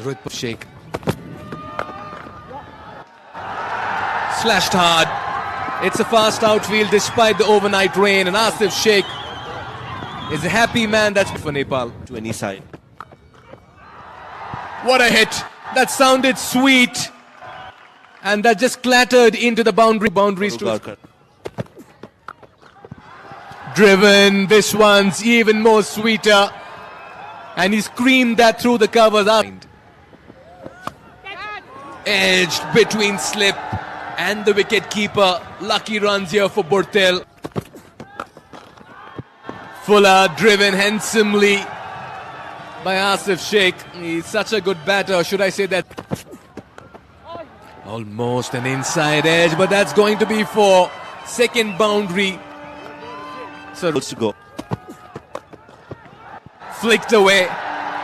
Rohit Paudel. Slashed hard. It's a fast outfield despite the overnight rain, and Asif Sheikh is a happy man. That's for Nepal. To any side. What a hit. That sounded sweet. And that just clattered into the boundaries. Ugarkar. Driven. This one's even more sweeter. And he screamed that through the covers. Edged between slip and the wicket keeper. Lucky runs here for Paudel. Fuller driven handsomely by Asif Sheikh. He's such a good batter, or should I say that? Almost an inside edge, but that's going to be for second boundary. So To go. Flicked away.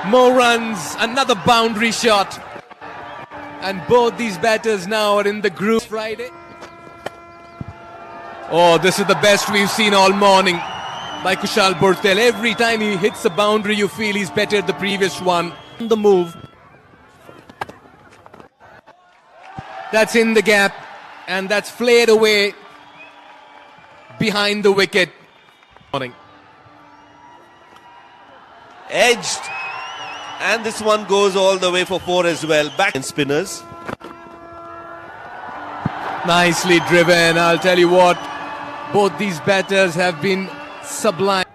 More runs, another boundary shot. And both these batters now are in the group. Friday. Oh, this is the best we've seen all morning by Rushil Ugarkar. Every time he hits a boundary, you feel he's bettered the previous one. The move. That's in the gap, and that's flared away behind the wicket. Edged. And this one goes all the way for 4 as well. Back and spinners. Nicely driven. I'll tell you what, both these batters have been sublime.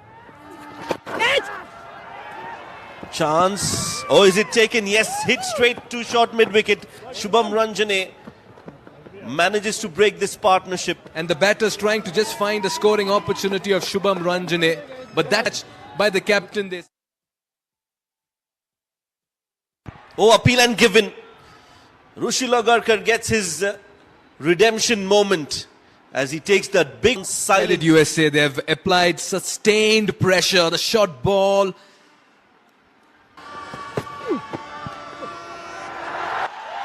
Chance. Oh, is it taken? Yes, hit straight to short mid-wicket. Shubham Ranjane manages to break this partnership. And the batters trying to just find a scoring opportunity of Shubham Ranjane. But that's by the captain. This. Oh, appeal and given. Rushil Ugarkar gets his redemption moment as he takes that big silent. USA, they have applied sustained pressure. The short ball.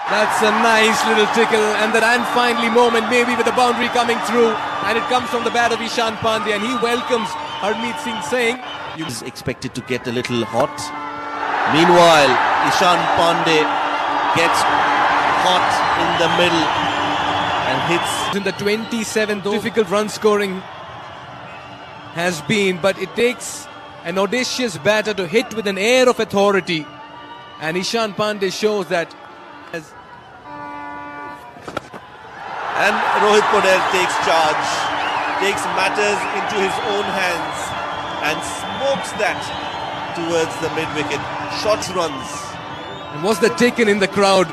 That's a nice little tickle, and that and finally moment, maybe with the boundary coming through, and it comes from the bat of Ishan Pandey, and he welcomes Harmeet Singh saying, "You is expected to get a little hot." Meanwhile, Ishan Pandey gets hot in the middle and hits. In the 27th, difficult run scoring has been, but it takes an audacious batter to hit with an air of authority, and Ishan Pandey shows that. And Rohit Paudel takes charge, takes matters into his own hands and smokes that towards the mid-wicket. Shots runs. And was that taken in the crowd?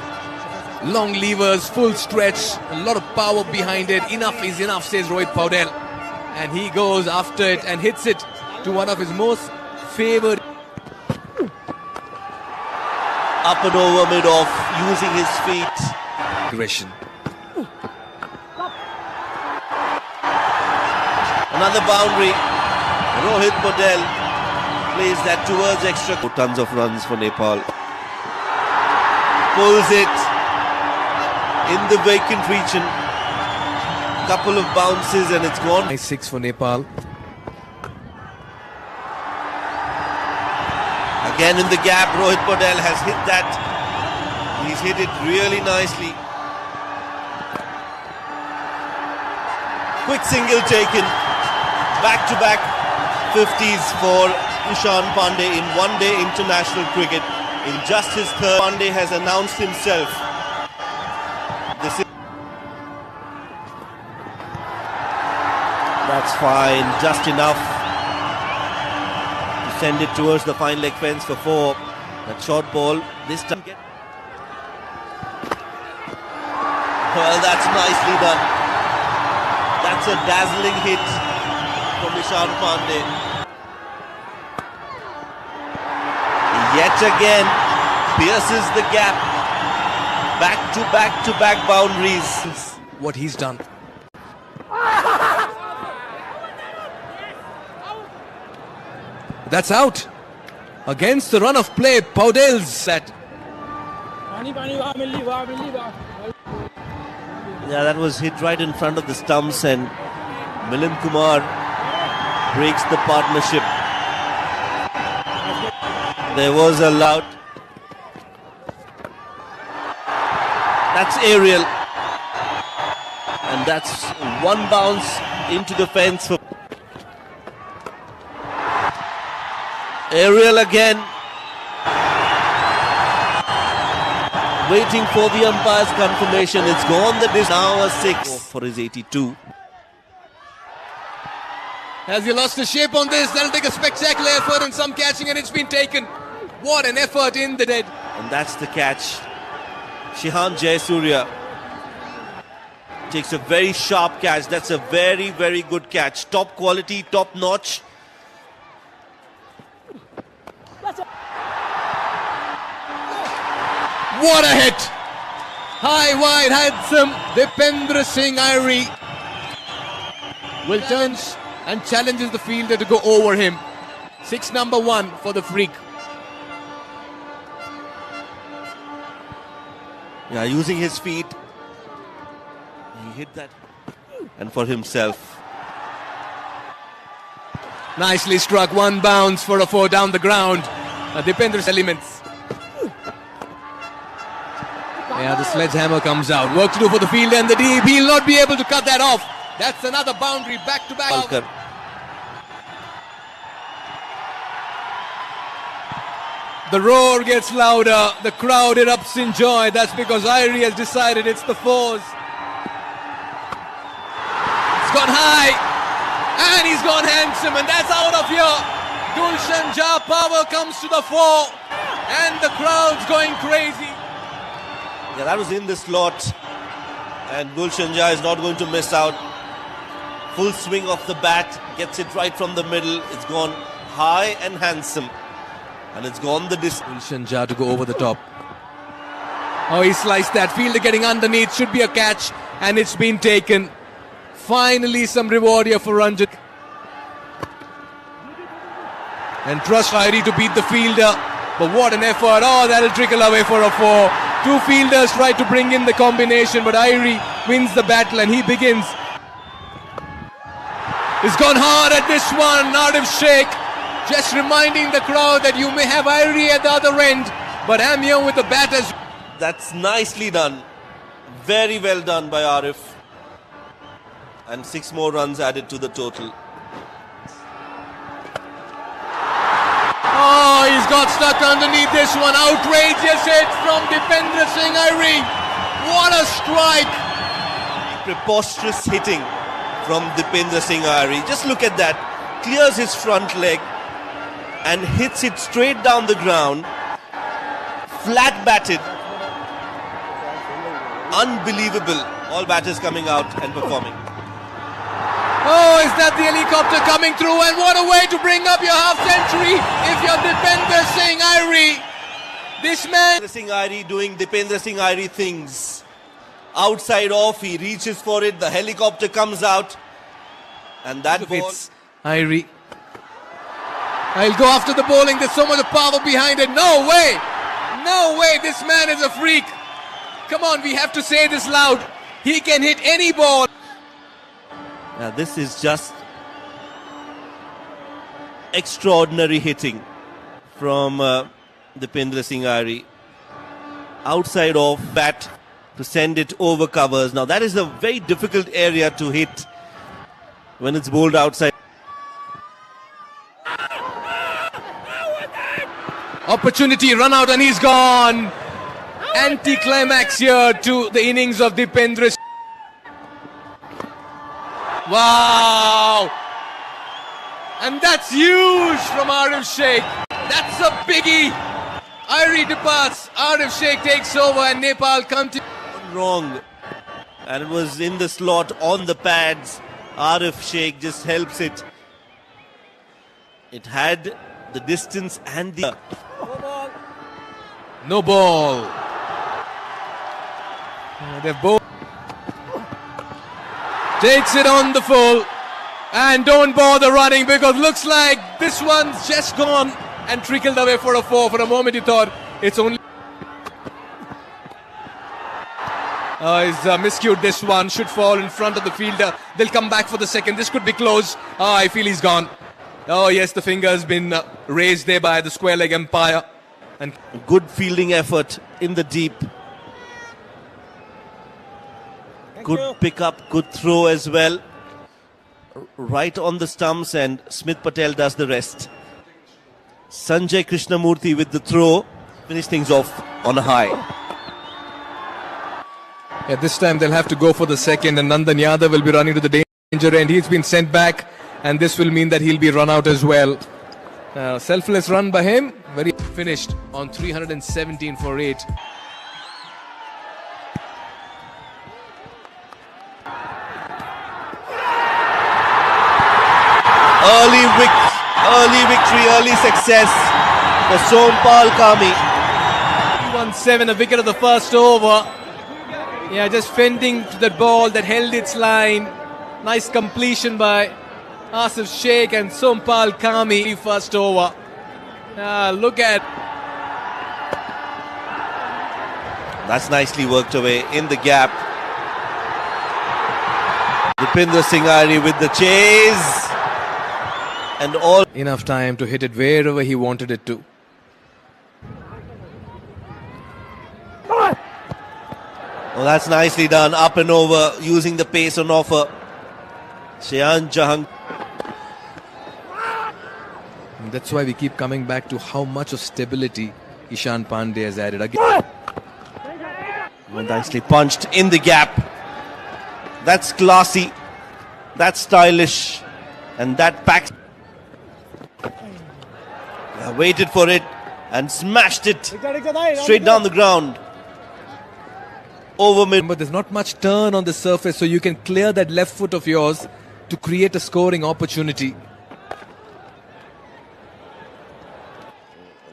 Long levers, full stretch, a lot of power behind it. Enough is enough, says Rohit Paudel. And he goes after it and hits it to one of his most favoured. Up and over mid-off, using his feet. Aggression. Another boundary. Rohit Paudel plays that towards extra. Tons of runs for Nepal. Pulls it in the vacant region. Couple of bounces and it's gone. Nice 6 for Nepal. Again in the gap, Rohit Paudel has hit that. He's hit it really nicely. Quick single taken. Back-to-back 50s for Ishan Pandey in one-day international cricket. In just his third, Pandey has announced himself. This is That's fine, just enough to send it towards the fine leg fence for 4. That short ball, this time Well, that's nicely done. That's a dazzling hit from Ishan Pandey. Yet again, pierces the gap. Back-to-back boundaries. What he's done. That's out. Against the run of play, Paudel's set. Yeah, that was hit right in front of the stumps, and Milind Kumar breaks the partnership. There was a loud. That's aerial. And that's one bounce into the fence. Aerial again. Waiting for the umpire's confirmation. It's gone the distance. Now a 6 for his 82. Has he lost the shape on this? That'll take a spectacular effort and some catching, and it's been taken. What an effort in the dead. And that's the catch. Shihan Jayasuriya takes a very sharp catch. That's a very, very good catch. Top quality, top notch. What a hit! High, wide, handsome. Dipendra Singh Airee will turns and challenges the fielder to go over him. 6 number 1 for the freak. Yeah, using his feet. He hit that. And for himself. Nicely struck. 1 bounce for a 4 down the ground. Dipendra's elements. Yeah, the sledgehammer comes out. Work to do for the fielder and the deep. He'll not be able to cut that off. That's another boundary back to back. The roar gets louder. The crowd erupts in joy. That's because Airee has decided it's the 4s. It's gone high. And he's gone handsome. And that's out of here. Gulsan Jha power comes to the 4. And the crowd's going crazy. Yeah, that was in the slot. And Gulsan Jha is not going to miss out. Full swing of the bat. Gets it right from the middle. It's gone high and handsome. And it's gone the distance. Gulsan Jha to go over the top. Oh, he sliced that. Fielder getting underneath. Should be a catch. And it's been taken. Finally some reward here for Ranjane. And trust Airee to beat the fielder. But what an effort. Oh, that'll trickle away for a 4. 2 fielders try to bring in the combination, but Airee wins the battle and he begins. He's gone hard at this one. Arif Sheikh just reminding the crowd that you may have Airee at the other end, but I'm here with the batters. That's nicely done. Very well done by Arif. And 6 more runs added to the total. Oh, he's got stuck underneath this one. Outrageous hit from Dipendra Singh Airee. What a strike. Preposterous hitting from Dipendra Singh Airee. Just look at that. Clears his front leg and hits it straight down the ground. Flat batted. Unbelievable. All batters coming out and performing. Oh, is that the helicopter coming through? And what a way to bring up your half century if you're Dipendra Singh Airee. This man... Dipendra Singh Airee doing Dipendra Singh Airee things. Outside off, he reaches for it. The helicopter comes out. And that ball... Airee. I'll go after the bowling. There's so much power behind it. No way. No way. This man is a freak. Come on, we have to say this loud. He can hit any ball. Now this is just extraordinary hitting from Dipendra Singh Airee. Outside off bat to send it over covers. Now that is a very difficult area to hit when it's bowled outside. Opportunity, run out and he's gone. Anti-climax here to the innings of Dipendra. Wow! And that's huge from Arif Sheikh. That's a biggie. Airee departs, Arif Sheikh takes over and Nepal continues. Wrong. And it was in the slot on the pads. Arif Sheikh just helps it. It had the distance and the... No ball. They've both... Takes it on the full. And don't bother running because looks like this one's just gone and trickled away for a 4. For a moment you thought it's only... He's miscued this one. Should fall in front of the fielder. They'll come back for the second. This could be close. I feel he's gone. Oh yes, the finger has been raised there by the square leg umpire. And good fielding effort in the deep. Good pick up, good throw as well. Right on the stumps, and Smith Patel does the rest. Sanjay Krishnamurthi with the throw. Finish things off on a high. Yeah, this time they'll have to go for the second, and Nandan Yadav will be running to the danger end. He's been sent back, and this will mean that he'll be run out as well. Selfless run by him. Very finished on 317 for 8. Early victory, early success for Sompal Kami. 1-7, a wicket of the first over. Yeah, just fending to that ball that held its line. Nice completion by Asif Sheikh and Sompal Kami. First over. Look at... That's nicely worked away in the gap. Dipendra Singh Airee with the chase. And all... Enough time to hit it wherever he wanted it to. Oh, that's nicely done. Up and over, using the pace on offer. Ishan Pandey. That's why we keep coming back to how much of stability Ishan Pandey has added again. Nicely punched in the gap. That's classy. That's stylish. And that packs. Waited for it and smashed it straight down the ground. Over mid. But there's not much turn on the surface, so you can clear that left foot of yours to create a scoring opportunity.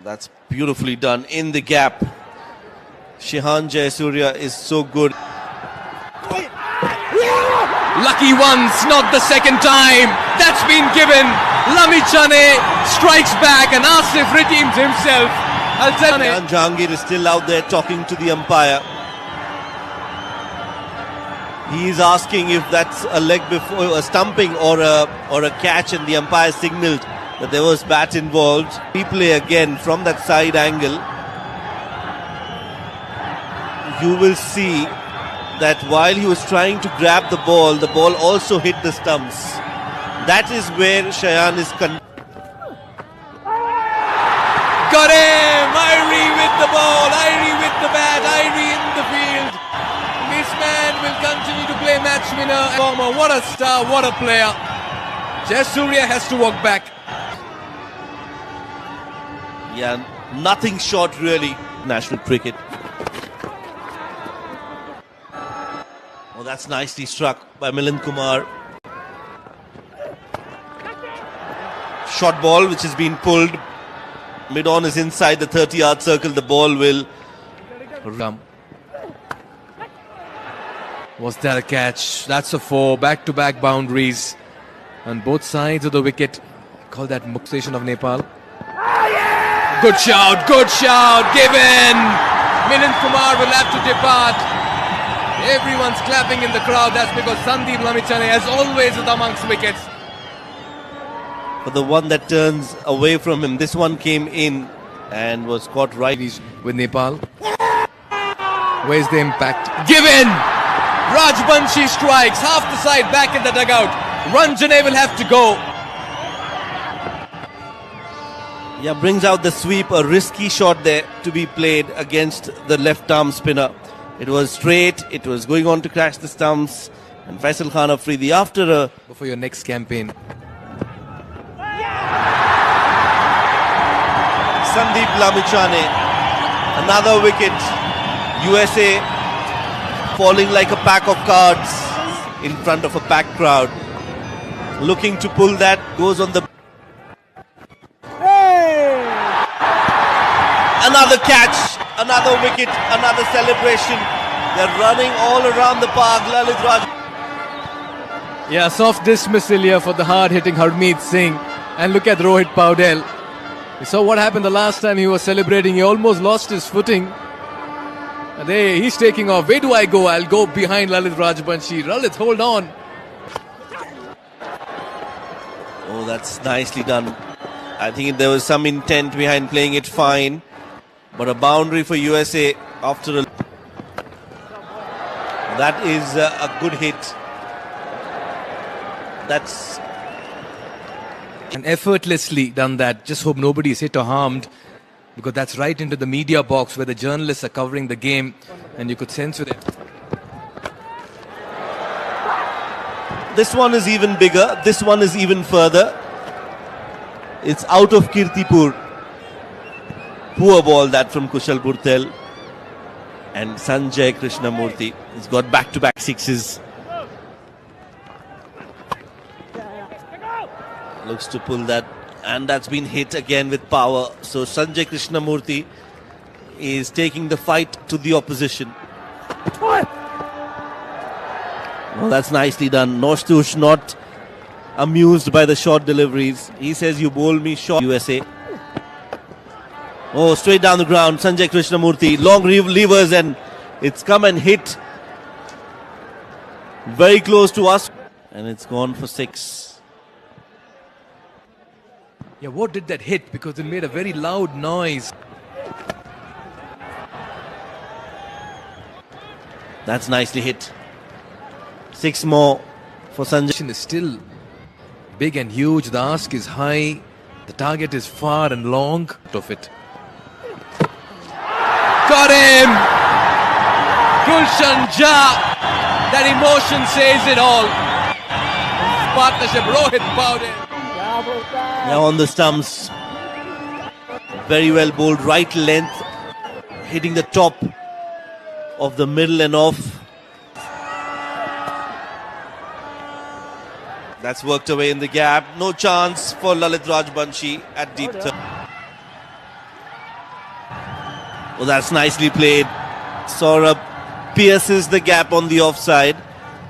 That's beautifully done in the gap. Shehan Jayasuriya is so good. Lucky once, not the second time. That's been given. Lamichhane strikes back and Asif redeems himself. And Jahangir is still out there talking to the umpire. He is asking if that's a leg before, a stumping or a catch, and the umpire signalled that there was bat involved. Replay again from that side angle. You will see that while he was trying to grab the ball also hit the stumps. That is where Shayan is... Got him! Airee with the ball, Airee with the bat, Airee in the field. This man will continue to play match winner. What a star, what a player. Jayasuriya has to walk back. Yeah, nothing short really. National cricket. Oh, that's nicely struck by Milind Kumar. Short ball which has been pulled. Mid-on is inside the 30-yard circle. The ball will come. Was that a catch? That's a 4. Back-to-back boundaries on both sides of the wicket. Call that Muksation of Nepal. Good shout, given. Milind Kumar will have to depart. Everyone's clapping in the crowd. That's because Sandeep Lamichhane, as always, is amongst wickets. But the one that turns away from him, this one came in and was caught right. With Nepal. Where's the impact? Given! Rajbanshi strikes, half the side back in the dugout. Ranjane will have to go. Yeah, brings out the sweep, a risky shot there to be played against the left arm spinner. It was straight, it was going on to crash the stumps, and Faisal Khan Afridi after a... For your next campaign. Sandeep Lamichhane, another wicket. USA falling like a pack of cards in front of a packed crowd. Looking to pull that, goes on the... Another catch, another wicket, another celebration. They're running all around the park. Lalit Raj. Yeah, soft dismissal here for the hard-hitting Harmeet Singh. And look at Rohit Paudel. We saw what happened the last time he was celebrating. He almost lost his footing. And he's taking off. Where do I go? I'll go behind Lalit Rajbanshi. Lalit, hold on. Oh, that's nicely done. I think there was some intent behind playing it fine. But a boundary for USA after a... That is a good hit. That's... And effortlessly done that. Just hope nobody is hit or harmed, because that's right into the media box where the journalists are covering the game, and you could sense with it. This one is even bigger. This one is even further. It's out of Kirtipur. Poor ball that from Kushal Burtel. And Sanjay Krishnamurthi has got back-to-back sixes. Looks to pull that, and that's been hit again with power. So Sanjay Krishnamurthi is taking the fight to the opposition. Well, that's nicely done. Nosthush not amused by the short deliveries. He says, you bowl me short. USA. Oh, straight down the ground. Sanjay Krishnamurthi, long levers, and it's come and hit very close to us. And it's gone for 6. Yeah, what did that hit? Because it made a very loud noise. That's nicely hit. 6 more for Sanjay. Is still big and huge. The ask is high. The target is far and long. Of it. Got him! Gulsan Jha. That emotion says it all. Partnership, Rohit Paudel. Now on the stumps. Very well bowled. Right length. Hitting the top of the middle and off. That's worked away in the gap. No chance for Lalit Rajbanshi at deep third. Oh, that's nicely played. Saurabh pierces the gap on the offside,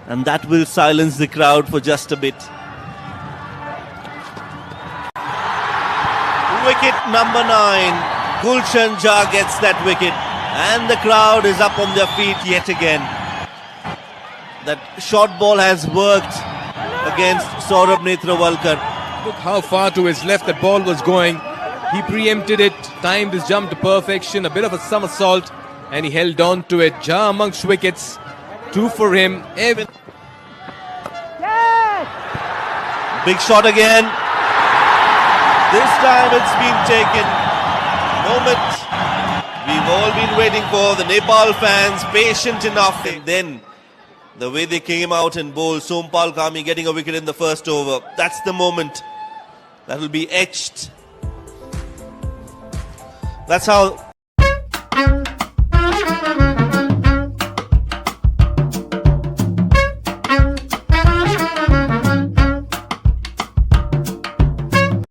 and that will silence the crowd for just a bit. Wicket number 9. Gulsan Jha gets that wicket, and the crowd is up on their feet yet again. That short ball has worked against Saurabh Netrawalkar. Look how far to his left that ball was going. He preempted it, timed his jump to perfection, a bit of a somersault, and he held on to it. Jha amongst wickets, 2 for him. Yes! Big shot again. This time it's been taken. Moment we've all been waiting for. The Nepal fans patient enough. And then the way they came out and bowled, Sompal Kami getting a wicket in the first over. That's the moment that will be etched. That's how